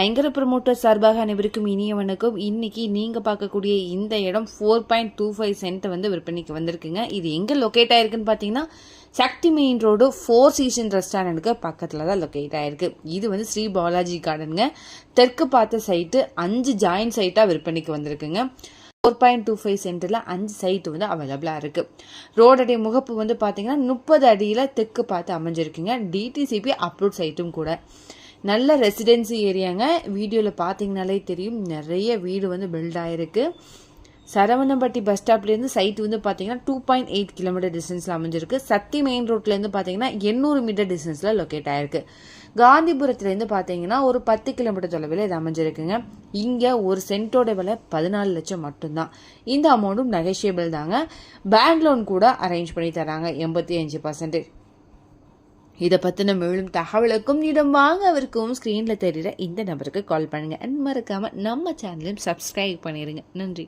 ஐங்கர promoter சார்பாக அனைவருக்கும் இனிய வணக்கம். இன்னைக்கு நீங்க பார்க்கக்கூடிய இந்த இடம் 4.25 சென்ட் வந்து விற்பனைக்கு வந்திருக்குங்க. இது எங்க லொக்கேட் ஆயிருக்குன்னு பாத்தீங்கன்னா சக்தி மெயின் ரோடு 4 சீசன் ரெஸ்டாரண்ட்டுக்கு பக்கத்துல தான் லொக்கேட் ஆயிருக்கு. இது வந்து ஸ்ரீ பாலாஜி கார்டனுங்க. தெற்கு பார்த்த சைட்டு 5 ஜாயிண்ட் சைட்டா விற்பனைக்கு வந்திருக்குங்க. 4.25 சென்ட்ல 5 சைட் வந்து அவைலபிளா இருக்கு. ரோடுடைய முகப்பு வந்து பாத்தீங்கன்னா 30 அடியில தெற்கு பார்த்து அமைஞ்சிருக்குங்க. டிடிசிபி அப்லோட் சைட்டும் கூட. நல்ல ரெசிடென்சி ஏரியாங்க. வீடியோவில் பார்த்தீங்கனாலே தெரியும், நிறைய வீடு வந்து பில்ட் ஆயிருக்கு. சரவணம்பட்டி பஸ் ஸ்டாப்லேருந்து சைட் வந்து பார்த்தீங்கன்னா 2.8 கிலோமீட்டர் டிஸ்டன்ஸில் அமைஞ்சிருக்கு. சக்தி மெயின் ரோட்லேருந்து பார்த்தீங்கன்னா 800 மீட்டர் டிஸ்டன்ஸில் லொக்கேட் ஆயிருக்கு. காந்திபுரத்துலேருந்து பார்த்தீங்கன்னா ஒரு 10 கிலோமீட்டர் தொலைவில் இது அமைஞ்சிருக்குங்க. இங்கே ஒரு சென்ட்டோட விலை 14 லட்சம் மட்டும்தான். இந்த அமௌண்ட்டும் நெகோஷியபிள் தாங்க. பேங்க் லோன் கூட அரேஞ்ச் பண்ணி தராங்க 85%. இதை பற்றின மேலும் தகவலுக்கும் இடம் வாங்கவிருக்கும் ஸ்க்ரீனில் தெரிகிற இந்த நம்பருக்கு கால் பண்ணுங்கள். மறக்காமல் நம்ம சேனலையும் சப்ஸ்கிரைப் பண்ணிடுங்க. நன்றி.